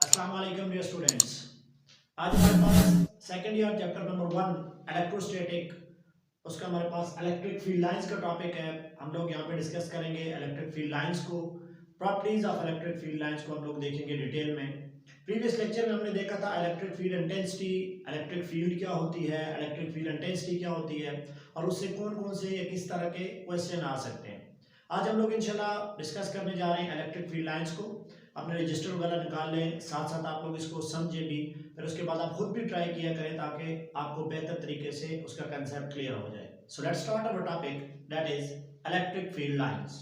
अस्सलाम वालेकुम dear students. आज हमारे पास second year chapter number 1 electrostatic, उसका हमारे पास इलेक्ट्रिक फील्ड लाइंस का टॉपिक है। हम लोग यहाँ पे डिस्कस करेंगे इलेक्ट्रिक फील्ड लाइंस को, properties of electric field lines को हम लोग देखेंगे डिटेल में। प्रीवियस लेक्चर में हमने देखा था electric field intensity, electric field क्या होती है, इलेक्ट्रिक फील्ड इंटेंसिटी क्या होती है और उससे कौन कौन से या किस तरह के क्वेश्चन आ सकते हैं। आज हम लोग इंशाल्लाह डिस्कस करने जा रहे हैं इलेक्ट्रिक फील्ड लाइंस को। अपने रजिस्टर वगैरह निकाल लें, साथ साथ आप लोग इसको समझें भी, फिर उसके बाद आप खुद भी ट्राई किया करें ताकि आपको बेहतर तरीके से उसका कंसेप्ट क्लियर हो जाए। So let's start our topic, that is electric field lines.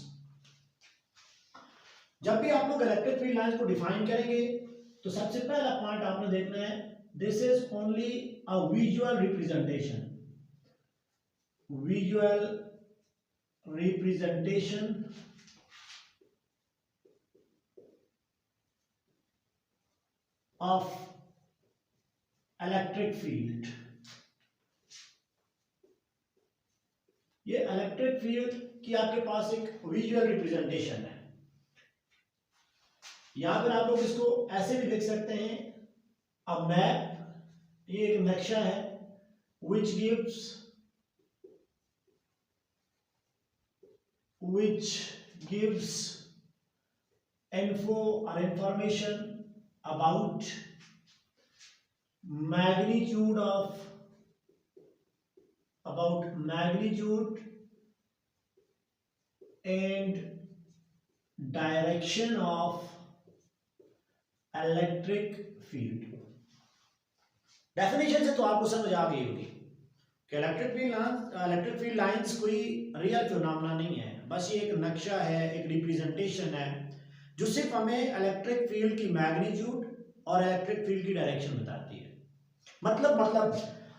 जब भी आप लोग इलेक्ट्रिक फील्ड लाइंस को डिफाइन करेंगे तो सबसे पहला पॉइंट आपने देखना है, this is only a visual representation, visual representation of electric field। ये इलेक्ट्रिक फील्ड की आपके पास एक विजुअल रिप्रेजेंटेशन है, या फिर आप लोग इसको ऐसे भी लिख सकते हैं, अ मैप, ये एक नक्शा है, which gives info or information about magnitude and direction of electric field. Definition से तो आपको समझ आ गई होगी कि इलेक्ट्रिक फील्ड लाइंस कोई रियल फिनोमेना नहीं है, बस ये एक नक्शा है, एक रिप्रेजेंटेशन है जो सिर्फ हमें इलेक्ट्रिक फील्ड की मैग्नीट्यूड और इलेक्ट्रिक फील्ड की डायरेक्शन बताती है। मतलब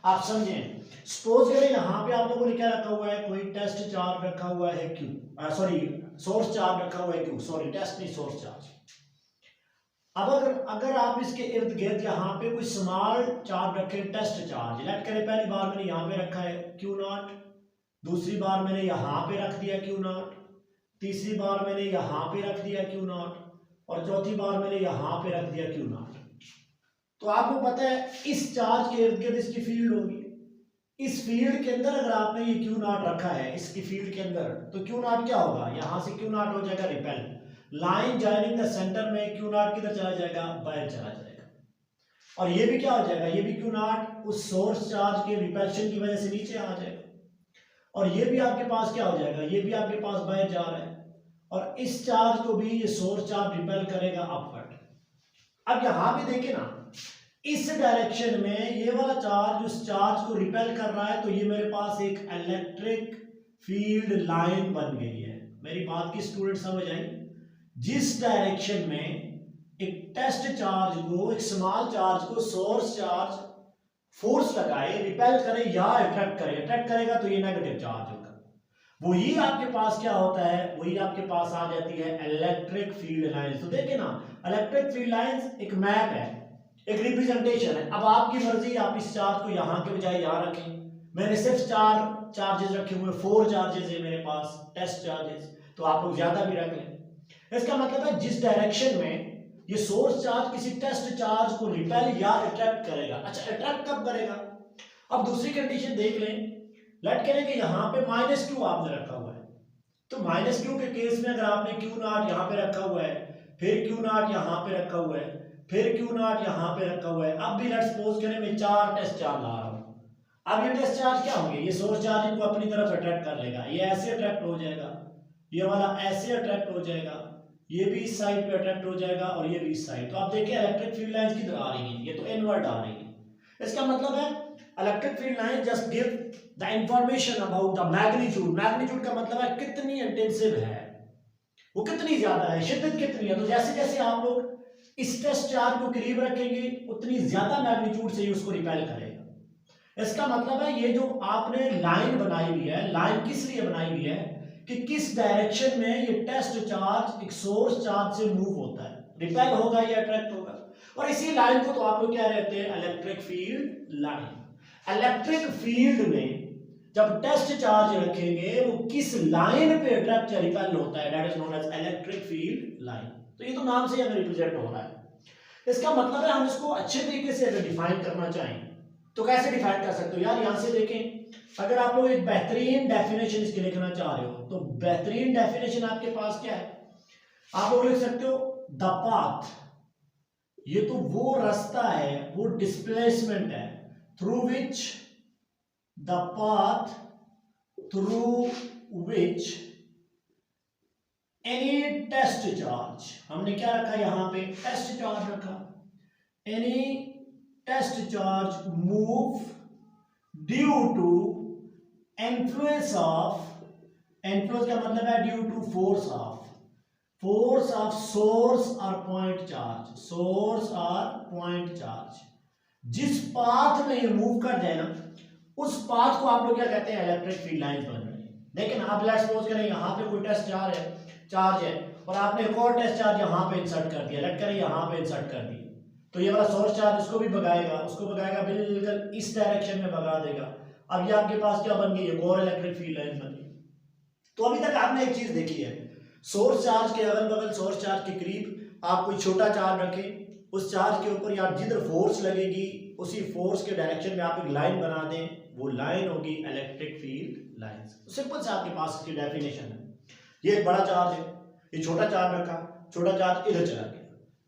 आप समझें, सपोज करें यहाँ पे आप लोगों ने क्या रखा हुआ है, कोई टेस्ट चार्ज रखा हुआ है Q, सोर्स चार्ज रखा हुआ है Q, टेस्ट नहीं, सोर्स चार्ज। अब अगर आप इसके इर्द गिर्द यहाँ पे कोई स्मॉल चार्ज रखें, टेस्ट चार्ज, लेट करें पहली बार मैंने यहाँ पे रखा है Q0, दूसरी बार मैंने यहाँ पे रख दिया Q0, तीसरी बार मैंने यहाँ पे रख दिया Q0 और चौथी बार मैंने यहाँ पे रख दिया Q0। तो आपको पता है इस चार्ज के इर्द गिर्द इसकी फील्ड होगी। इस फील्ड के अंदर अगर आपने ये Q0 रखा है, इसकी फील्ड के अंदर, तो Q0 क्या होगा, यहां से Q0 हो जाएगा repel, line joining the centre में Q0 किधर चला जाएगा, बाहर चला जाएगा। और ये भी क्या हो जाएगा, ये भी Q0 उस सोर्स चार्ज के रिपल्शन की वजह से नीचे आ जाएगा, और ये भी आपके पास क्या हो जाएगा, ये भी आपके पास बाहर जा रहा है, और इस चार्ज को भी ये सोर्स चार्ज रिपेल करेगा अपवर्ड। अब यहां भी देखें ना, इस डायरेक्शन में ये वाला चार्ज उस चार्ज को रिपेल कर रहा है, तो ये मेरे पास एक इलेक्ट्रिक फील्ड लाइन बन गई है। मेरी बात की स्टूडेंट समझ आई? जिस डायरेक्शन में एक टेस्ट चार्ज को, एक स्मॉल चार्ज को सोर्स चार्ज फोर्स लगाए, रिपेल करे या अट्रैक्ट करे, अट्रैक्ट करेगा तो ये नेगेटिव चार्ज होगा, वही आपके पास क्या होता है, वही आपके पास आ जाती है इलेक्ट्रिक फील्ड लाइंस। तो देखिए ना, इलेक्ट्रिक फील्ड लाइंस एक मैप है, एक रिप्रेजेंटेशन है। अब आपकी मर्जी, आप इस चार्ज को यहां के बजाय यहां रखें। मैंने सिर्फ 4 चार्जेस रखे हुए, 4 चार्जेस है मेरे पास, टेस्ट चार्जेस, तो आप लोग ज्यादा भी रख लें। इसका मतलब है जिस डायरेक्शन में ये सोर्स चार्ज किसी टेस्ट चार्ज को रिपेल या अट्रैक्ट करेगा। अच्छा, अट्रैक्ट कब करेगा? अब दूसरी कंडीशन देख लें, लेट करें कि यहाँ पे -Q आपने रखा हुआ है, तो -Q के केस में अगर आपने Q0 यहाँ पे रखा हुआ है, फिर Q0 यहाँ पे रखा हुआ है, फिर Q0 यहाँ पे रखा हुआ है, अब भी लेट्स सपोज करें मैं 4 टेस्ट चार्ज ला रहा हूँ। अब ये टेस्ट चार्ज क्या होंगे, ये सोर्स चार्ज इनको अपनी तरफ अट्रैक्ट कर लेगा, ये ऐसे अट्रैक्ट हो जाएगा, ये वाला ऐसे अट्रैक्ट हो जाएगा, ये भी इस साइड पे अट्रैक्ट हो जाएगा और ये भी इस साइड। तो आप देखिए इलेक्ट्रिक फील्ड लाइंस किधर आ रही है, ये तो इनवर्ड आ रही है। इसका मतलब है electric field line just give the information about the magnitude. Magnitude का मतलब है कितनी इंटेंसिव है, वो कितनी ज्यादा है, शिद्दत कितनी है। तो जैसे जैसे आप लोग इस टेस्ट चार्ज को करीब रखेंगे, उतनी ज्यादा मैग्नीट्यूड से ही उसको रिपेल करेगा। इसका मतलब है ये जो आपने लाइन बनाई हुई है, लाइन किस लिए बनाई हुई है कि किस डायरेक्शन में ये टेस्ट चार्ज एक सोर्स चार्ज से मूव होता है, रिपेल होगा या अट्रैक्ट होगा। और इसी लाइन को तो आप लोग क्या रहते हैं, electric field line. Electric field में जब टेस्ट चार्ज रखेंगे वो किस लाइन पे अट्रैक्ट या रिपेल होता है, that is known as electric field line. तो ये तो नाम से हमें रिप्रेजेंट हो रहा है। इसका मतलब है हम इसको अच्छे तरीके से अगर डिफाइन करना चाहें तो कैसे डिफाइन कर सकते हो यार, यहां से देखें, अगर आप लोग एक बेहतरीन डेफिनेशन इसकी लिखना चाह रहे हो तो बेहतरीन डेफिनेशन आपके पास क्या है, आप लोग लिख सकते हो द पाथ, ये तो वो रास्ता है, वो डिस्प्लेसमेंट है through which the path through which any test charge, हमने क्या रखा यहां पे, टेस्ट चार्ज रखा, any test charge move due to influence of, influence का मतलब है due to force of source और पॉइंट चार्ज, सोर्स और पॉइंट चार्ज, जिस पाथ में ये मूव कर जाए ना उस पाथ को आप लोग क्या कहते हैं, इलेक्ट्रिक फील्ड लाइंस बन रही है। लेकिन आप लेट्स सपोज करें यहां पे कोई टेस्ट चार्ज है और आपने एक और टेस्ट चार्ज यहां पे इंसर्ट कर दिया, लेट करें यहां पे इंसर्ट कर दिया, तो ये वाला सोर्स चार्ज उसको भी भगाएगा, उसको भगाएगा बिल्कुल इस डायरेक्शन में भगा देगा। अब ये आपके पास क्या बन गई, एक और इलेक्ट्रिक फील्ड लाइन बन गई। तो अभी तक आपने एक चीज देखी है, सोर्स चार्ज के अगल बगल, सोर्स चार्ज के करीब आप कोई छोटा चार्ज रखें, उस चार्ज के ऊपर या जिधर फोर्स लगेगी उसी फोर्स के डायरेक्शन में आप एक लाइन बना दें, वो लाइन होगी इलेक्ट्रिक फील्ड लाइंस। सिंपल से आपके पास इसकी डेफिनेशन है, ये एक बड़ा चार्ज है, ये छोटा चार्ज रखा, छोटा चार्ज इधर चला गया,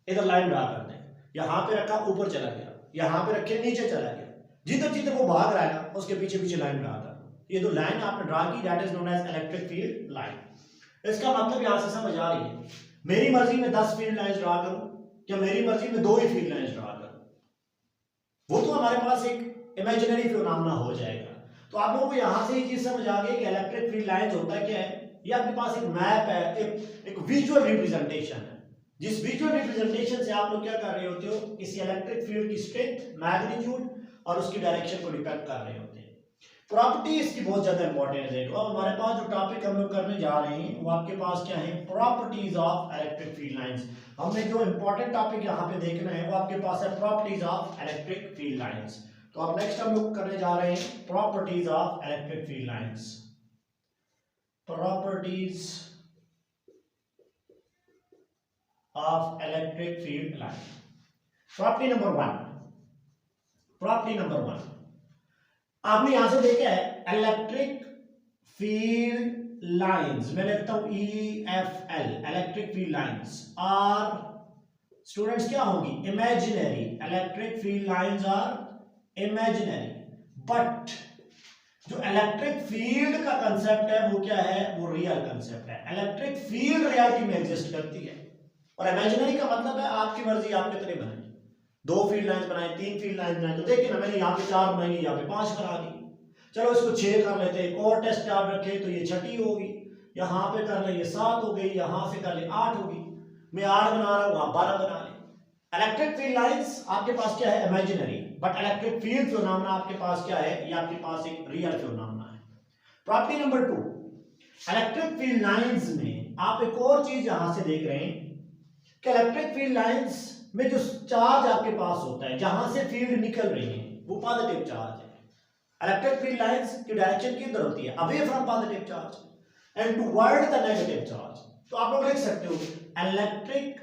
इधर लाइन ड्रा कर दें, यहां पे रखा ऊपर चला गया, यहां पे रखे नीचे चला गया, जिधर जिधर वो भाग रहा है ना उसके पीछे पीछे लाइन ड्रा कर, ये जो लाइन आपने ड्रा की that is known as electric field line. इसका मतलब यहां से समझ आ रही है, मेरी मर्जी में 10 फील्ड लाइंस ड्रा करूं या मेरी मर्जी में 2 ही फील्ड लाइंस ड्रा करूं, वो तो हमारे पास एक इमेजिनरी फिनोमेना हो जाएगा। तो आप लोगों को यहां से ये चीज समझ आ गई कि इलेक्ट्रिक फील्ड लाइंस होता क्या है, ये आपके पास एक मैप है, एक विजुअल रिप्रेजेंटेशन है, जिस विजुअल रिप्रेजेंटेशन से आप लोग क्या कर रहे होते हो, किसी इलेक्ट्रिक फील्ड की स्ट्रेंथ, मैग्नीट्यूड और उसकी डायरेक्शन को डिपेक्ट कर रहे होते हैं। प्रॉपर्टी इसकी बहुत ज्यादा इंपॉर्टेंट है। तो अब हमारे पास जो टॉपिक हम लोग करने जा रहे हैं वो आपके पास क्या है, properties of electric field lines. हमने जो इंपॉर्टेंट टॉपिक यहाँ पे देखना है वो आपके पास है properties of electric field lines. तो अब नेक्स्ट हम लोग करने जा रहे हैं properties of electric field lines. Properties of electric field line. Property number 1, आपने यहां से देखा है इलेक्ट्रिक फील्ड लाइंस, मैं लिखता हूं EFL, electric field lines are, students क्या होंगी, imaginary, electric field lines are imaginary, but जो इलेक्ट्रिक फील्ड का कंसेप्ट है वो क्या है, वो रियल कंसेप्ट है। इलेक्ट्रिक फील्ड रियलिटी में एग्जिस्ट करती है और इमेजिनरी का मतलब है आपकी मर्जी, आप कितने बनाए, 2 फील्ड लाइंस बनाए, 3 फील्ड लाइंस बनाए, तो देखिए ना मैंने यहाँ पे 4 बनाई, यहाँ पे 5 बना दी, चलो इसको 6 कर लेते हैं, एक और टेस्ट चार्ज रखे तो ये 6 होगी, यहाँ पे कर ले ये 7 हो गई, यहाँ से कर ले 8 होगी, मैं 8 बना रहा हूँ, आप 12 बना ले। इलेक्ट्रिक फील्ड लाइंस आपके पास क्या है, imaginary, but electric field phenomena आपके पास क्या है, ये आपके पास एक रियल फिनोमेना है। Property number 2, electric field lines में आप एक और चीज यहां से देख रहे हैं कि इलेक्ट्रिक फील्ड लाइंस में जो चार्ज आपके पास होता है, जहां से फील्ड निकल रही है वो पॉजिटिव चार्ज है। इलेक्ट्रिक फील्ड लाइंस की डायरेक्शन किधर होती है, away from positive charge and toward the negative charge. तो आप लोग लिख सकते हो इलेक्ट्रिक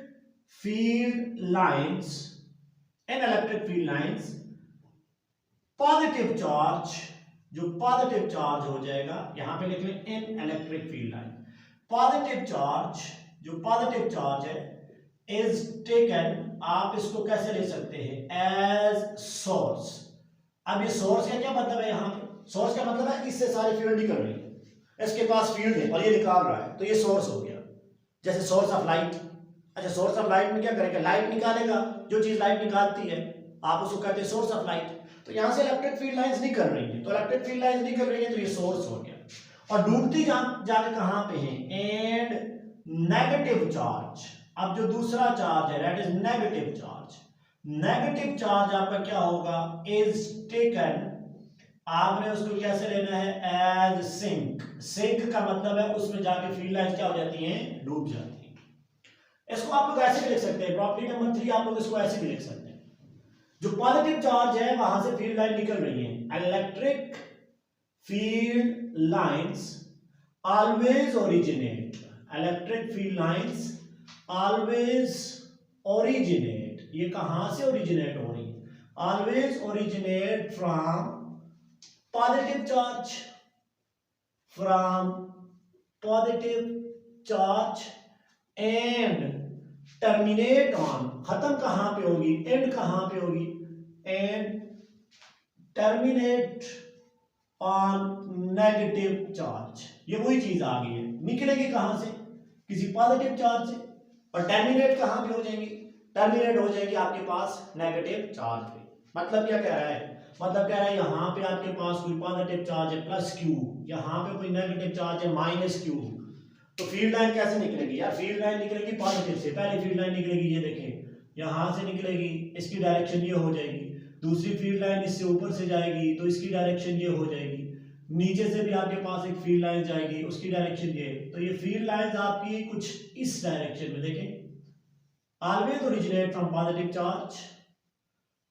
फील्ड लाइंस, इन electric field lines positive charge, जो पॉजिटिव चार्ज हो जाएगा, यहां पे लिख लें इन electric field line, positive charge, जो पॉजिटिव चार्ज है इज टेकन, आप इसको कैसे ले सकते हैं, एज सोर्स। अब ये सोर्स का क्या मतलब है, यहां पे सोर्स का मतलब है इससे सारी फील्ड निकल रही है, इसके पास फील्ड है और ये निकाल रहा है, तो ये सोर्स हो गया। जैसे सोर्स ऑफ लाइट, अच्छा सोर्स ऑफ लाइट में क्या करेगा, लाइट निकालेगा, जो चीज लाइट निकालती है आप उसको कहते हैं सोर्स ऑफ लाइट। तो यहां से इलेक्ट्रिक फील्ड लाइंस निकल रही है, तो इलेक्ट्रिक फील्ड लाइंस निकल रही है तो ये सोर्स हो गया। और डूबती जाके कहां पे है, एंड नेगेटिव चार्ज। अब जो दूसरा चार्ज है that is negative charge, negative charge आपका क्या होगा, इज टेकन, आपने उसको कैसे लेना है, एज सिंक। सिंक का मतलब है उसमें जाके फील्ड लाइंस क्या हो जाती हैं, डूब जाती हैं। इसको आप लोग ऐसे भी लिख सकते हैं, प्रॉपर्टी नंबर 3 आप लोग इसको ऐसे भी लिख सकते हैं, जो पॉजिटिव चार्ज है वहां से फील्ड लाइन निकल रही है, electric field lines always originate, electric field lines always originate ये कहां से ओरिजिनेट हो रही है? Always originate from positive charge, from positive charge and terminate on, खत्म कहां पे होगी, एंड कहां पे होगी, and terminate on negative charge. ये वही चीज आ गई है, निकलेगी कहां से, किसी पॉजिटिव चार्ज से, और टर्मिनेट कहां पे हो जाएंगी, टर्मिनेट हो जाएगी आपके पास नेगेटिव चार्ज पे। मतलब क्या कह रहा है, मतलब कह रहा है यहां पे आपके पास कोई पॉजिटिव चार्ज है प्लस क्यू, यहां पे कोई नेगेटिव चार्ज है माइनस क्यू, तो फील्ड लाइन कैसे निकलेगी यार, फील्ड लाइन निकलेगी पॉजिटिव से। पहली फील्ड लाइन निकलेगी, ये देखें यहां से निकलेगी, इसकी डायरेक्शन ये हो जाएगी, दूसरी फील्ड लाइन इससे ऊपर से जाएगी तो इसकी डायरेक्शन ये हो जाएगी, नीचे से भी आपके पास एक फील्ड लाइन जाएगी, उसकी डायरेक्शन ये, तो ये फील्ड लाइंस आपकी कुछ इस डायरेक्शन में देखें, always originate from positive charge,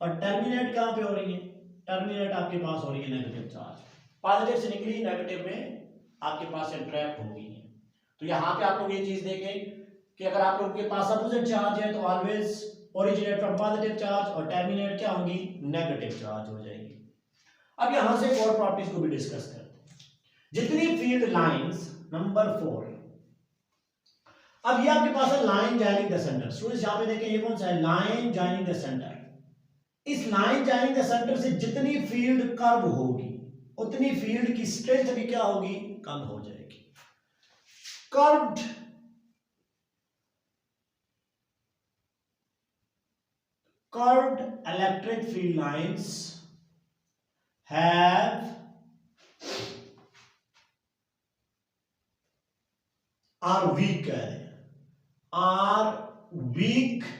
और टर्मिनेट कहां पे हो रही है, टर्मिनेट आपके पास हो रही है नेगेटिव चार्ज, पॉजिटिव से निकली नेगेटिव में आपके पास इंटरेक्ट हो गई है। तो यहां पे आप लोग ये चीज देखें कि अगर आप लोग के पास अपोजिट चार्ज है तो always originate from positive charge, और टर्मिनेट क्या होगी, नेगेटिव चार्ज हो जाएगी। अब यहां से और प्रॉपर्टीज को भी डिस्कस करते हैं। जितनी फील्ड लाइंस, नंबर 4, अब ये आपके पास है line joining the centre. Students यहां पे देखें ये कौन सा है, लाइन जॉइनिंग द सेंटर। इस लाइन जॉइनिंग द सेंटर से जितनी फील्ड कर्व होगी उतनी फील्ड की स्ट्रेंथ भी क्या होगी, कम हो जाएगी। curved electric field lines have are weak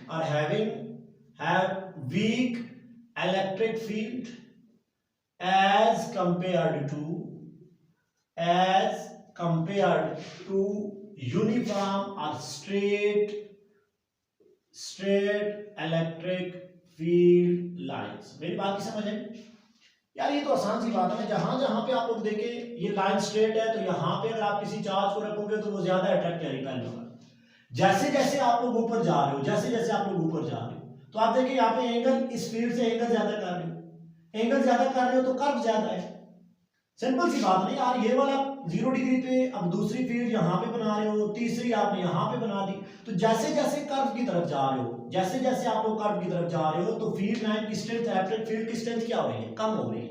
or have weak electric field as compared to uniform or straight electric field lines. मेरी बात की समझ है यार, ये तो आसान सी बात है। जहां जहां पे आप लोग देखें ये लाइन स्ट्रेट है तो यहां पे अगर आप किसी चार्ज को रखोगे तो वो ज्यादा अट्रैक्ट रिपेल होगा। जैसे जैसे आप लोग ऊपर जा रहे हो, जैसे जैसे आप लोग ऊपर जा रहे हो, तो आप देखिए यहाँ पे एंगल, इस फील्ड से एंगल ज्यादा कर रहे हो, एंगल ज्यादा कर रहे हो तो कर्व ज्यादा है। सिंपल सी बात नहीं यार, ये वाला 0 डिग्री पे, अब दूसरी फील्ड यहाँ पे बना रहे हो, तीसरी आपने यहाँ पे बना दी, तो जैसे जैसे कर्व की तरफ जा रहे हो, जैसे जैसे आप लोग कर्व की तरफ जा रहे हो, तो फील्ड लाइन की स्ट्रेंथ, इलेक्ट्रिक फील्ड की स्ट्रेंथ क्या हो रही है, कम हो रही है।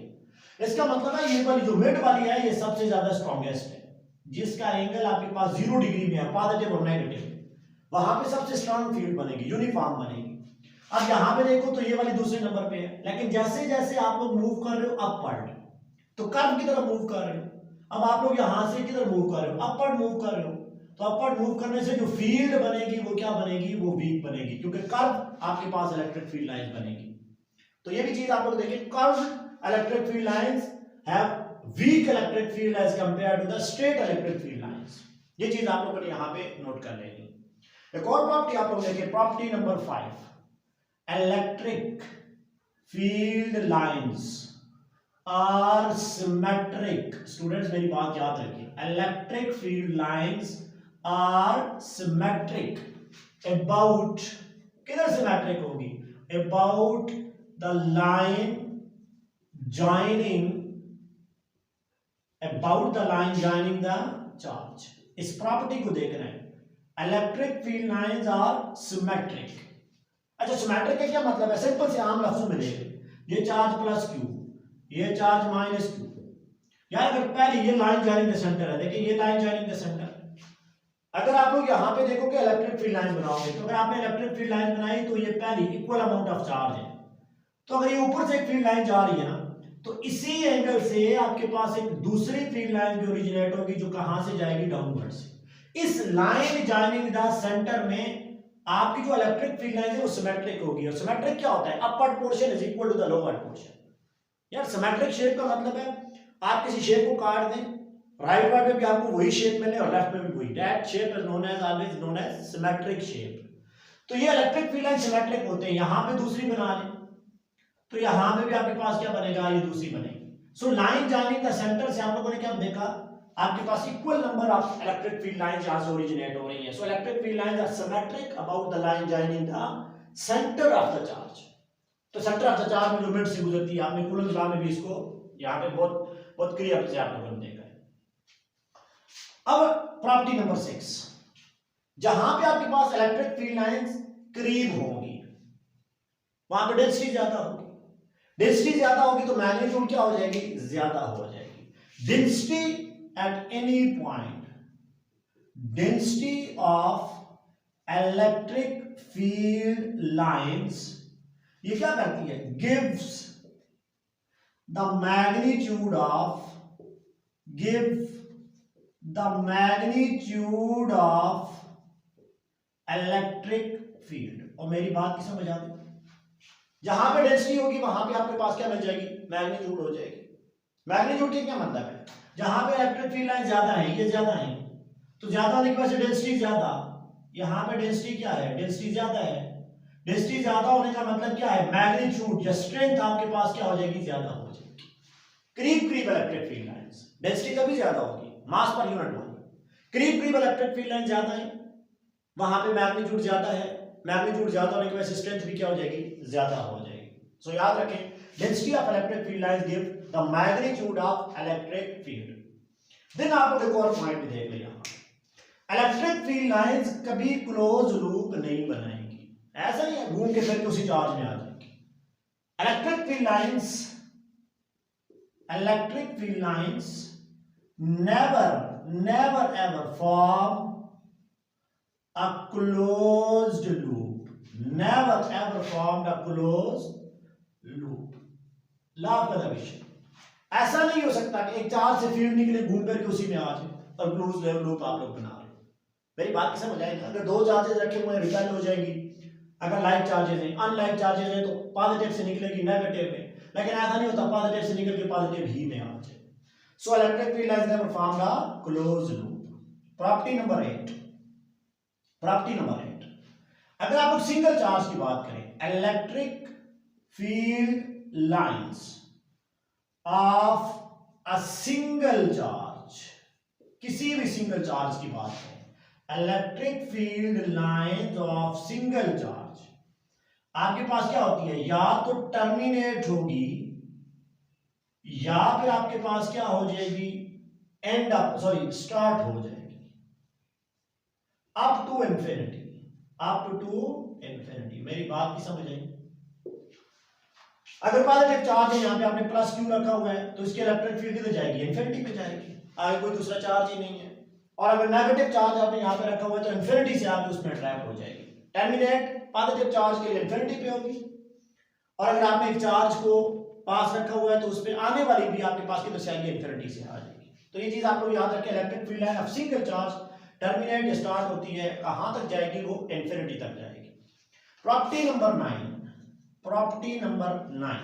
इसका मतलब है ये वाली जो मिड वाली है ये सबसे ज्यादा स्ट्रॉन्गेस्ट है, जिसका एंगल आपके पास 0 डिग्री में है, पॉजिटिव और नेगेटिव, वहां पे सबसे स्ट्रॉन्ग फील्ड बनेगी, यूनिफॉर्म बनेगी। अब यहाँ पे देखो तो ये वाली दूसरे नंबर पे है, लेकिन जैसे जैसे आप लोग मूव कर रहे हो अपवर्ड, तो कर्व की तरफ मूव कर रहे हो, अब आप लोग यहां से किधर मूव कर रहे हो, अपवर्ड मूव कर रहे हो, तो अपवर्ड मूव करने से जो फील्ड बनेगी वो क्या बनेगी, वो वीक बनेगी, क्योंकि कर्व आपके पास इलेक्ट्रिक फील्ड लाइन बनेगी। तो ये भी चीज आप लोग देखिए, curve electric field lines have weak electric field as compared to the straight electric field lines. ये चीज आप लोगों ने यहां पे नोट कर लेनी। एक और प्रॉपर्टी आप लोग देखिए, property number 5, electric field lines are symmetric. Students मेरी बात याद रखिए, electric field lines are symmetric about, किधर सिमेट्रिक होगी, about the line joining the charge. इस प्रॉपर्टी को देख रहे हैं, electric field lines are symmetric. अच्छा सिमेट्रिक का क्या मतलब है, सिंपल से आम लफ्जों में देखें, ये चार्ज प्लस क्यू, ये चार्ज माइनस क्यू। यार अगर पहले ये लाइन ज्वाइनिंग द सेंटर है, देखिए ये लाइन ज्वाइनिंग द सेंटर, अगर आप लोग यहां पे देखोगे इलेक्ट्रिक फील्ड लाइन बनाओगे, तो अगर आपने इलेक्ट्रिक फील्ड लाइन बनाई तो ये पहली इक्वल अमाउंट ऑफ चार्ज है, तो अगर ये ऊपर से एक फील्ड लाइन जा रही है ना, तो इसी एंगल से आपके पास एक दूसरी फील्ड लाइन भी ओरिजिनेट होगी, जो कहां से जाएगी, डाउनवर्ड से। इस लाइन ज्वाइनिंग द सेंटर में आपकी जो इलेक्ट्रिक फील्ड लाइन है वो सिमेट्रिक होगी। और सिमेट्रिक क्या होता है, upward portion is equal to the lower portion. यार सिमेट्रिक शेप का मतलब है आप किसी शेप को काट दें, राइट में भी आपको वही शेप मिले और लेफ्ट में भी वही, that shape is known as always known as symmetric shape. तो ये इलेक्ट्रिक फील्ड लाइन सिमेट्रिक होते हैं। यहां पे दूसरी बना लें तो यहां पे भी आपके पास क्या बनेगा, ये दूसरी बनेगी। So line joining the centre से आप लोगों ने क्या देखा, आपके पास equal number of electric field lines यहां से ओरिजिनेट हो रही है। So electric field lines are symmetric about the line joining the centre of the charge. तो सेंटर ऑफ द चार्ज में जो मिड से गुजरती है, आपने कूलम्ब लॉ में भी इसको यहाँ पे बहुत बहुत क्लियर से आप लोगों ने देखा है। अब प्रॉपर्टी नंबर 6, जहां पे आपके पास इलेक्ट्रिक फील्ड लाइंस करीब होंगी वहां पे डेंसिटी ज्यादा होगी। डेंसिटी ज्यादा होगी तो मैग्नीट्यूड क्या हो जाएगी, ज्यादा हो जाएगी। Density at any point, density of electric field lines ये क्या करती है, gives the magnitude of electric field. और मेरी बात की समझ आ गई, जहां पे डेंसिटी होगी वहां पे आपके पास क्या मिल जाएगी, मैग्नीट्यूड हो जाएगी। मैग्नीट्यूड के क्या मतलब है, जहां पे इलेक्ट्रिक फील्ड लाइन ज्यादा है, ये ज्यादा है, तो ज्यादा होने की वजह से डेंसिटी ज्यादा, यहां पे डेंसिटी क्या है, डेंसिटी ज्यादा है। डेंसिटी ज्यादा होने का मतलब क्या है, मैग्नीट्यूड या स्ट्रेंथ आपके पास क्या हो जाएगी, ज्यादा हो जाएगी। करीब करीब इलेक्ट्रिक फील्ड लाइंस, डेंसिटी कभी ज्यादा होगी, मास पर यूनिट वॉल्यूम, करीब करीब इलेक्ट्रिक फील्ड लाइन ज्यादा है, वहां पे मैग्नीट्यूड ज्यादा है। मैग्नीट्यूड ज्यादा होने की वजह से स्ट्रेंथ भी क्या हो जाएगी, ज्यादा हो जाएगी। सो याद रखें, density of electric field lines give the magnitude of electric field. Then आप एक और पॉइंट भी देख लिया, इलेक्ट्रिक फील्ड लाइंस कभी क्लोज लूप नहीं बनाएंगी, ऐसा नहीं है घूम के फिर उसी चार्ज में आ जाएगी। Electric field lines never ever form a closed loop, never ever formed a closed loop। लाभ का विषय, ऐसा नहीं हो सकता कि एक चार्ज से फील्ड निकले घूम करके उसी में आ जाए और क्लोज लूप आप लोग बना रहे हो। मेरी बात की समझ आएगी, अगर दो चार्जेस रखे हुए हैं रिपेल हो जाएगी, अगर लाइक चार्जेस हैं, अनलाइक चार्जेस हैं तो पॉजिटिव से निकलेगी नेगेटिव में, लेकिन ऐसा नहीं होता पॉजिटिव से निकल के पॉजिटिव ही में आ जाए। सो electric field lines never form a closed loop. Property number 8, अगर आप लोग सिंगल चार्ज की बात करें, electric field lines of a single charge, किसी भी सिंगल चार्ज की बात करें, electric field lines of single charge आपके पास क्या होती है, या तो टर्मिनेट होगी या फिर आपके पास क्या हो जाएगी, स्टार्ट हो जाएगी अप टू इंफिनिटी। मेरी बात की समझ आई। अगर पॉजिटिव चार्ज है, यहां पे आपने प्लस क्यू रखा हुआ है, तो इसकी इलेक्ट्रिक फील्ड किधर जाएगी, इंफिनिटी पे जाएगी, आगे कोई दूसरा चार्ज ही नहीं है। और अगर नेगेटिव चार्ज आपने यहां पे रखा हुआ है तो इंफिनिटी से आप उसमें अट्रैक्ट हो जाएगी। टर्मिनेट पॉजिटिव चार्ज के लिए इंफिनिटी पे होगी, और अगर आपने एक चार्ज को पास रखा हुआ है तो उसमें आने वाली भी आपके पास किधर से आएगी, इंफिनिटी से आ जाएगी। तो ये चीज आप लोग याद रखें, electric field line of single charge terminate या स्टार्ट होती है, कहां तक जाएगी, वो इंफिनिटी तक जाएगी। Property number 9,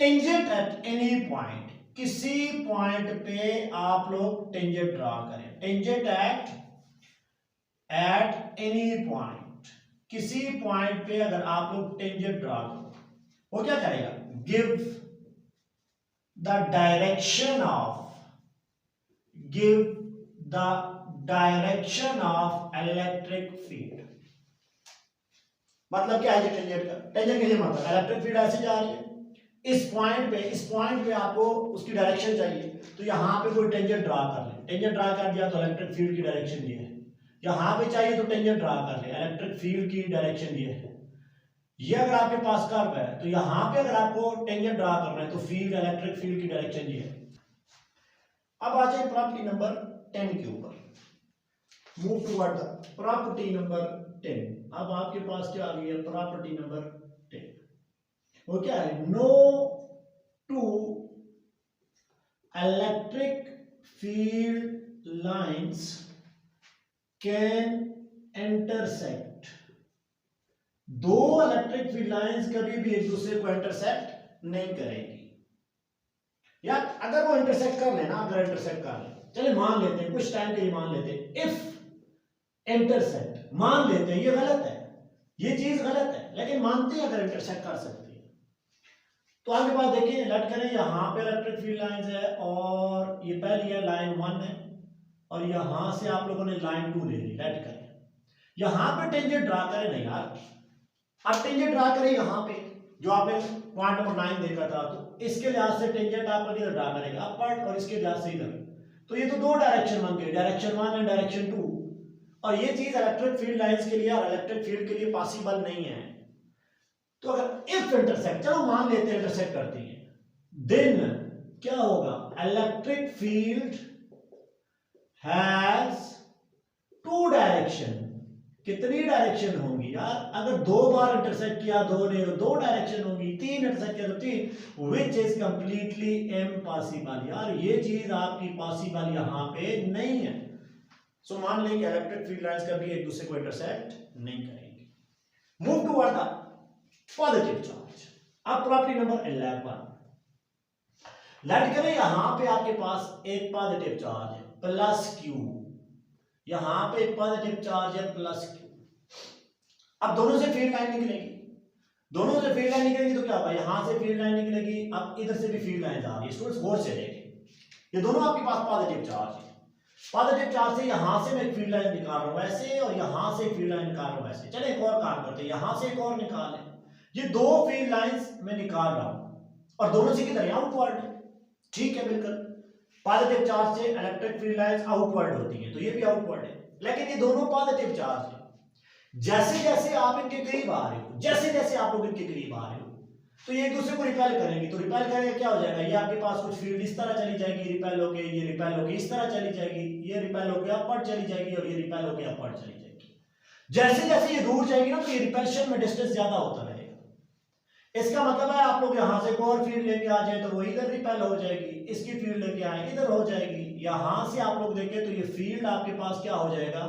tangent at any point, किसी पॉइंट पे आप लोग टेंजेंट ड्रा करें, टेंजेंट एट एनी पॉइंट, किसी पॉइंट पे अगर आप लोग टेंजेंट ड्रा करो, वो क्या करेगा, give the direction of electric field. मतलब क्या है टेंजेंट का, टेंजेंट के लिए मतलब इलेक्ट्रिक फील्ड ऐसे जा रही है, इस पॉइंट पे आपको उसकी डायरेक्शन चाहिए, तो यहां पे कोई टेंजेंट ड्रा कर ले, टेंजेंट ड्रा कर दिया तो इलेक्ट्रिक फील्ड की डायरेक्शन ये है। यहां पे चाहिए तो टेंजेंट ड्रा कर ले, इलेक्ट्रिक फील्ड की डायरेक्शन ये है। ये अगर आपके पास कर्व है तो यहां पे अगर आपको टेंजेंट ड्रा करना है तो फील्ड, इलेक्ट्रिक फील्ड की डायरेक्शन ये है। अब आ जाए प्रॉपर्टी नंबर 10 के ऊपर, move toward the property number 10। अब आपके पास क्या आ गई है, प्रॉपर्टी नंबर 10, वो क्या है, no two electric field lines can intersect, दो इलेक्ट्रिक फील्ड लाइंस कभी भी एक दूसरे को इंटरसेक्ट नहीं करेंगी। या अगर वो इंटरसेक्ट कर लेना, अगर इंटरसेक्ट कर ले, चलिए मान लेते हैं कुछ टाइम के लिए, मान लेते हैं इफ इंटरसेक्ट, मान लेते हैं, ये गलत है, ये चीज गलत है, लेकिन मानते हैं अगर इंटरसेक्ट कर सकती है। तो आपके पास देखिए, लेट करें यहां पे इलेक्ट्रिक फील्ड लाइंस है, और ये पहली है लाइन 1 है, और यहां से आप लोगों ने लाइन 2 ले ली, लेट करें यहां पे टेंजेंट ड्रा करें ना यार, अब टेंजेंट ड्रा करें यहां पे जो आपने पॉइंट नंबर 9 देखा था, तो इसके लिहाज से टेंजेंट आपका किधर ड्रा करेगा, अपवर्ड, और इसके लिहाज से इधर। तो ये तो दो डायरेक्शन बन गए, डायरेक्शन 1 एंड डायरेक्शन 2, और ये चीज इलेक्ट्रिक फील्ड लाइंस के लिए और इलेक्ट्रिक फील्ड के लिए पॉसिबल नहीं है। तो अगर इफ इंटरसेक्ट, चलो मान लेते हैं इंटरसेक्ट करती है, देन क्या होगा, electric field has two direction. कितनी डायरेक्शन होंगी यार, अगर दो बार इंटरसेक्ट किया दो ने तो दो डायरेक्शन होगी, तीन इंटरसेक्ट किया तो तीन, विच इज कंप्लीटली इम्पॉसिबल। यार ये चीज आपकी पॉसिबल यहां पे नहीं है। सो मान लें कि इलेक्ट्रिक फील्ड लाइंस कभी एक दूसरे को इंटरसेक्ट नहीं करेंगे। Move toward the positive charge. अब प्रॉपर्टी नंबर 11, लेट करें यहां पे आपके पास एक पॉजिटिव चार्ज है प्लस क्यू, यहां पे एक पॉजिटिव चार्ज है प्लस क्यू। अब दोनों से फील्ड लाइन निकलेगी, दोनों से फील्ड लाइन निकलेगी तो क्या होगा, यहां से फील्ड लाइन निकलेगी, अब इधर से भी फील्ड लाइन आ रही है, स्टूडेंट्स गौर से देखें, ये दोनों आपके पास पॉजिटिव चार्ज है। पॉजिटिव चार्ज से यहां से मैं एक फील्ड लाइन निकाल रहा हूं वैसे, और यहां से एक फील्ड लाइन निकाल रहा हूं वैसे। चले एक और काम करते हैं, यहां से एक और निकालें। ये दो फील्ड लाइंस मैं निकाल रहा हूं और दोनों से किधर, आउटवर्ड। ठीक है, बिल्कुल पॉजिटिव चार्ज से इलेक्ट्रिक फील्ड लाइंस आउटवर्ड होती है, तो ये भी आउटवर्ड है, लेकिन ये दोनों पॉजिटिव चार्ज है। जैसे जैसे आप इनके करीब आ रहे हो, जैसे जैसे आप लोग इनके करीब आ रहे हो, तो ये एक दूसरे को रिपेल करेंगे, तो रिपेल करेंगे क्या हो जाएगा, ये आपके पास कुछ फील्ड इस तरह चली जाएगी रिपेल होके, ये रिपेल होके इस तरह चली जाएगी, ये रिपेल होके अपवर्ड चली जाएगी, और ये रिपेल होके अपवर्ड चली जाएगी। जैसे जैसे ये दूर जाएगी ना, तो ये रिपल्शन में डिस्टेंस ज्यादा होता रहेगा। इसका मतलब है आप लोग यहां से एक और फील्ड लेके आ जाए तो वो इधर रिपेल हो जाएगी, इसकी फील्ड लेके आए इधर हो जाएगी। यहां से आप लोग देखें तो ये फील्ड आपके पास क्या हो जाएगा,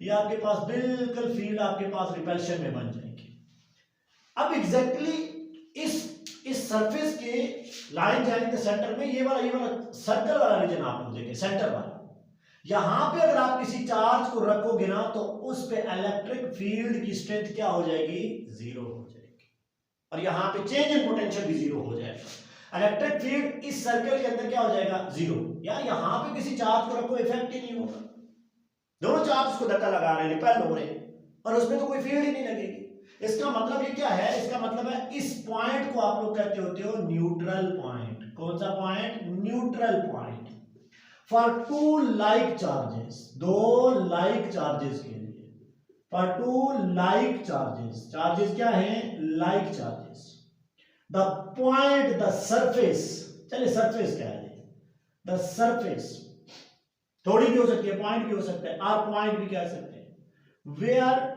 ये आपके पास बिल्कुल फील्ड आपके पास रिपल्शन में बन जाएगी। अब एग्जैक्टली इस सरफेस के लाइन जाने के सेंटर में ये वाला सर्कल वाला रीजन आप लोग देखें, सेंटर वाला, यहां पे अगर आप किसी चार्ज को रखोगे ना तो उस पे इलेक्ट्रिक फील्ड की स्ट्रेंथ क्या हो जाएगी, जीरो हो जाएगी, और यहां पे चेंज इन पोटेंशियल भी जीरो हो जाएगा। इलेक्ट्रिक फील्ड इस सर्कल के अंदर क्या हो जाएगा, जीरो। यार यहां पे किसी चार्ज को रखो इफेक्ट ही नहीं होगा, दोनों चार्ज को धक्का लगा रहे हैं, रिपेल हो रहे हैं, और उसमें तो कोई फील्ड ही नहीं लगेगी। इसका मतलब ये क्या है, इसका मतलब है इस पॉइंट को आप लोग कहते होते हो न्यूट्रल पॉइंट। कौन सा point, neutral point for two like charges, दो लाइक चार्जेस के लिए, for two like charges, charges क्या है, like charges, the point the surface, चलिए सरफेस क्या है, द सरफेस थोड़ी भी हो सकती है, पॉइंट भी हो सकता है, आप पॉइंट भी कह सकते हैं, where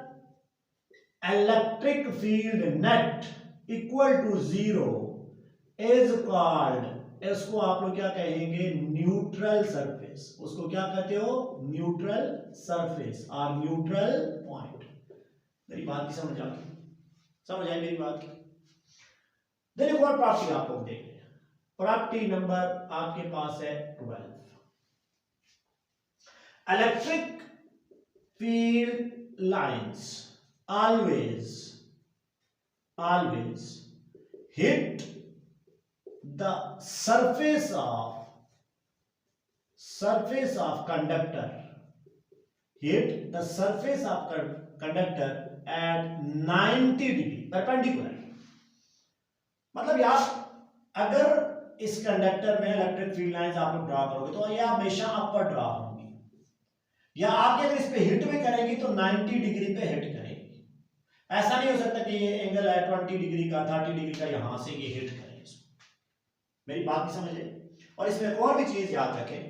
electric field net equal to zero is called, इसको आप लोग क्या कहेंगे, न्यूट्रल सरफेस। उसको क्या कहते हो, न्यूट्रल सरफेस और न्यूट्रल पॉइंट। मेरी बात की समझ आ गई, समझ आई मेरी बात की। देखो एक और प्रॉपर्टी आप लोग देख रहे हैं, प्रॉपर्टी नंबर आपके पास है 12, electric field lines always hit the surface of conductor, hit the surface of conductor at 90 degree perpendicular। मतलब यार अगर इस कंडक्टर में इलेक्ट्रिक फील्ड लाइंस आप लोग ड्रा करोगे तो ये हमेशा अपवर्ड ड्रा होंगी, या आप अगर इस पे हिट में करेंगे तो 90 डिग्री पे हिट करेंगे। ऐसा नहीं हो सकता कि ये एंगल है 20 डिग्री का, 30 डिग्री का, यहां से ये हिट करें इसको। मेरी बात की समझे। और इसमें एक और भी चीज याद रखें,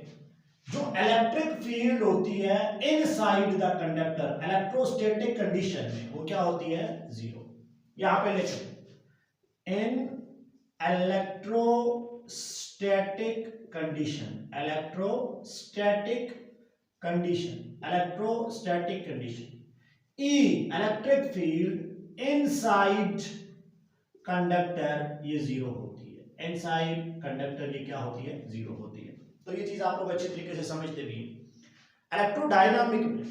जो इलेक्ट्रिक फील्ड होती है inside the conductor electrostatic condition में, वो क्या होती है, जीरो। यहां पे लिखें, इन electrostatic condition, electrostatic condition, electrostatic condition, E electric field inside conductor ये जीरो होती है, इनसाइड कंडक्टर ये क्या होती है, जीरो होती है। तो ये चीज आप लोग अच्छे तरीके से समझते भी हैं। इलेक्ट्रोडायनामिक में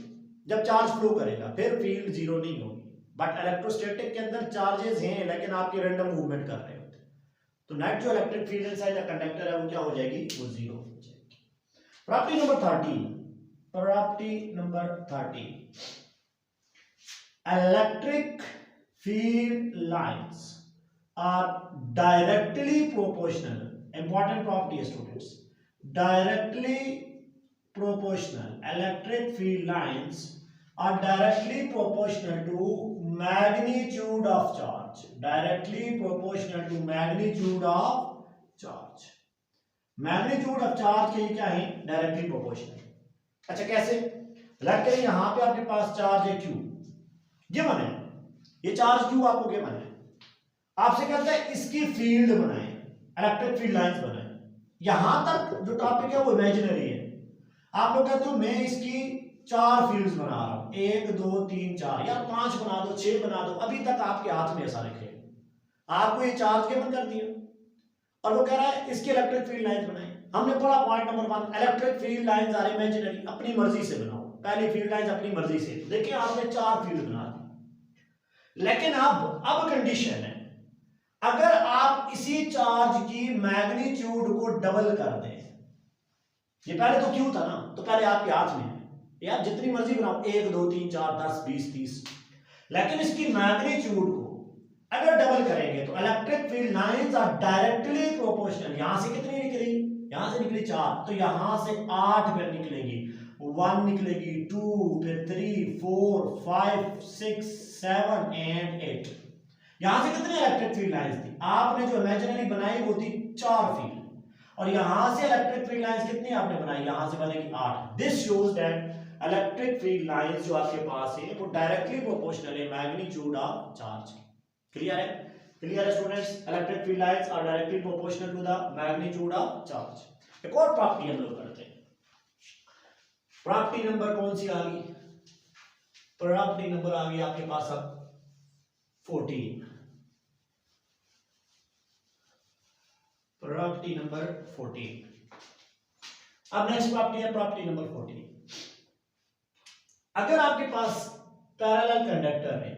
जब चार्ज फ्लो करेगा फिर फील्ड जीरो नहीं होगी, बट इलेक्ट्रोस्टैटिक के अंदर चार्जेस हैं लेकिन आपके रैंडम मूवमेंट कर रहे होते हैं, तो नेट जो electric field inside the conductor है वो क्या हो जाएगी, वो जीरो हो जाएगी। Property number 13, property number 13, electric field lines are directly proportional. Important property students. Directly proportional. Electric field lines are directly proportional to magnitude of charge. Directly proportional to magnitude of charge. Magnitude of charge के क्या है? Directly proportional. अच्छा कैसे? लग करें यहां पे आपके पास चार्ज है क्यू, गिवन है, ये चार्ज क्यू आपको गिवन है, आपसे कहता है इसकी फील्ड बनाएं, इलेक्ट्रिक फील्ड लाइंस बनाएं। यहां तक जो टॉपिक है वो इमेजिनरी है। आप लोग कहते हो मैं इसकी 4 फील्ड्स बना रहा हूं, 1 2 3 4, या 5 बना दो, 6 बना दो, अभी तक आपके हाथ में ऐसा रखे, आपको ये चार्ज गिवन कर दिया और वो कह रहा है इसकी इलेक्ट्रिक फील्ड लाइंस बनाएं। हमने पढ़ा point number 1, electric field lines are imaginary, अपनी मर्जी से बनाओ, पहली फील्ड लाइंस अपनी मर्जी से। देखिए आपने 4 फील्ड बना दी, लेकिन अब कंडीशन है, अगर आप इसी चार्ज की मैग्नीट्यूड को डबल कर दें, ये पहले तो क्यू था ना, तो पहले आपके हाथ में है, ये आप जितनी मर्जी बनाओ, 1 2 3 4 10 20 30, लेकिन इसकी मैग्नीट्यूड को अगर डबल करेंगे तो electric field lines are directly proportional. यहां से कितनी निकली? यहां से निकली 4, तो यहां से 8 फिर निकलेगी, 1 निकलेगी, 2 फिर 3 4 5 6 7 एंड 8। यहां से कितनी इलेक्ट्रिक फील्ड लाइंस थी? आपने जो इमेजिनरी बनाई वो थी 4 फील्ड, और यहां से इलेक्ट्रिक फील्ड लाइंस कितनी आपने बनाई? यहां से बनेगी 8। This shows that electric field lines जो आपके पास है वो डायरेक्टली प्रोपोर्शनल है मैग्नीट्यूड ऑफ चार्ज। क्लियर है? क्लियर है students? Electric field lines are directly proportional to the magnitude of charge. एक और प्रॉपर्टी हम लोग करते हैं। प्रॉपर्टी नंबर कौन सी आ गई? प्रॉपर्टी नंबर आ गई आपके पास अब 14। Property number 14। अब नेक्स्ट प्रॉपर्टी है प्रॉपर्टी नंबर 14। अगर आपके पास पैरेलल कंडक्टर है,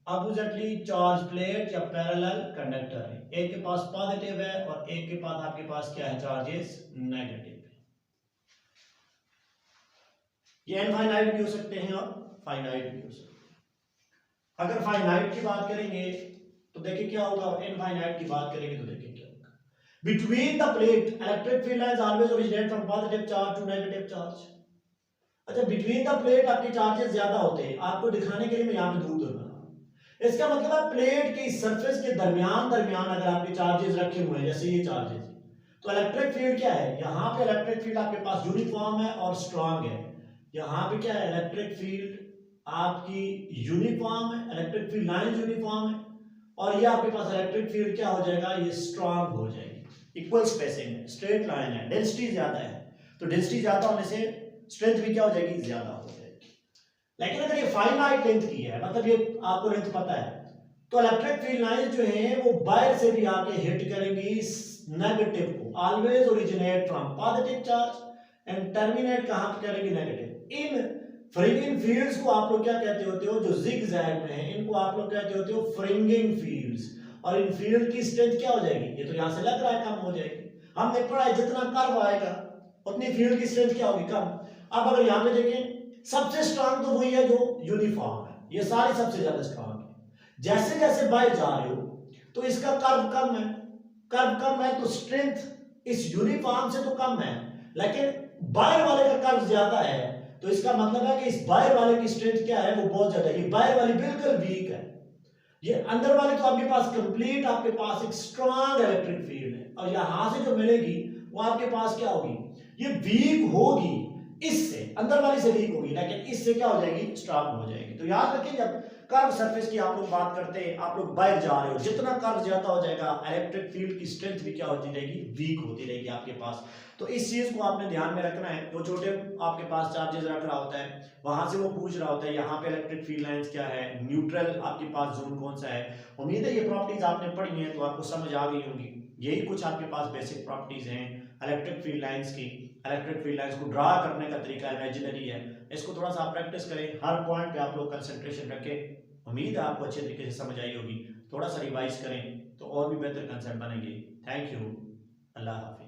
अपोजिटली चार्ज प्लेट या पैरेलल कंडक्टर है, एक के पास पॉजिटिव है और एक के पास आपके पास क्या है? चार्जेस नेगेटिव है। ये इनफाइनाइट भी हो सकते हैं और फाइनाइट भी हो सकते हैं। अगर फाइनाइट की बात करेंगे तो देखिए क्या होगा, और इनफाइनाइट की बात करेंगे तो देखिए क्या होगा। Between the plate electric field lines always originate from positive charge to negative charge. अच्छा, बिटवीन द प्लेट आपके चार्जेस ज्यादा होते हैं, आपको दिखाने के लिए मैं यहां पे दूर दूर बना रहा हूं। इसका मतलब है प्लेट की सरफेस के दरमियान अगर आपके चार्जेस रखे हुए हैं, जैसे ये चार्जेस, तो इलेक्ट्रिक फील्ड क्या है? यहां पे इलेक्ट्रिक फील्ड आपके पास यूनिफॉर्म है और स्ट्रांग है। यहां पे क्या है? इलेक्ट्रिक फील्ड आपकी यूनिफॉर्म है, इलेक्ट्रिक फील्ड लाइन यूनिफॉर्म है, और ये आपके पास इलेक्ट्रिक फील्ड क्या हो जाएगा? ये स्ट्रांग हो जाएगी। इक्वल स्पेसिंग है, स्ट्रेट लाइन है, डेंसिटी ज्यादा है, तो डेंसिटी ज्यादा होने से स्ट्रेंथ भी क्या हो जाएगी? ज्यादा हो जाएगी। लेकिन अगर ये फाइनाइट लेंथ की है, मतलब ये आपको लेंथ पता है, तो इलेक्ट्रिक फील्ड लाइन जो है वो बाहर से भी आके हिट करेंगी नेगेटिव को। Always originate from positive charge and terminate कहां पे करेंगी? नेगेटिव। इन फील्ड्स को आप लोग क्या कहते होते हो? जो जिगजैग में है, इनको आप लोग कहते होते हो फ्रिंगिंग फील्ड्स। और इन फील्ड की स्ट्रेंथ क्या हो जाएगी? ये तो यहां से लग रहा है कम हो जाएगी। हमने पढ़ा है जितना कर्व आएगा उतनी फील्ड की स्ट्रेंथ क्या होगी? कम। अब अगर यहां पे देखें, सबसे स्ट्रांग तो वही है जो यूनिफॉर्म है, ये सारी सबसे ज्यादा स्ट्रांग है। जैसे जैसे बाहर जा रहे हो तो इसका कर्व कम है, कर्व कम है तो स्ट्रेंथ इस यूनिफॉर्म से तो कम है, लेकिन बाहर वाले का कर्व ज्यादा है, तो इसका मतलब है कि इस बाहर वाले की स्ट्रेंथ क्या है? वो बहुत ज्यादा है। ये बाहर वाली बिल्कुल वीक है, ये अंदर वाले तो आपके पास कंप्लीट आपके पास एक स्ट्रांग इलेक्ट्रिक फील्ड है, और यहां से जो मिलेगी वो आपके पास क्या होगी? ये वीक होगी, इससे अंदर वाली से वीक होगी, लेकिन इससे क्या हो जाएगी? स्ट्रांग हो जाएगी। तो याद रखें, जब कर्व सरफेस की आप लोग बात करते हैं, आप लोग बाहर जा रहे हो, जितना कर्व ज्यादा हो जाएगा इलेक्ट्रिक फील्ड की स्ट्रेंथ भी क्या होती रहेगी? वीक होती रहेगी आपके पास। तो इस चीज को आपने ध्यान में रखना है। जो छोटे आपके पास चार्जेस रख रहा होता है, वहां से वो पूछ रहा होता है यहाँ पे इलेक्ट्रिक फील्ड लाइंस क्या है, न्यूट्रल आपके पास जोन कौन सा है। उम्मीद है ये प्रॉपर्टीज आपने पढ़ी हैं तो आपको समझ आ गई होंगी। यही कुछ आपके पास बेसिक प्रॉपर्टीज हैं इलेक्ट्रिक फील्ड लाइंस की। इलेक्ट्रिक फील्ड लाइंस को ड्रा करने का तरीका इमेजिनरी है, इसको थोड़ा सा आप प्रैक्टिस करें, हर पॉइंट पे आप लोग कंसंट्रेशन रखें। उम्मीद है आपको अच्छे तरीके से समझ आई होगी। थोड़ा सा रिवाइज करें तो और भी बेहतर कंसेप्ट बनेंगे। Thank you. अल्लाह हाफ़िज़।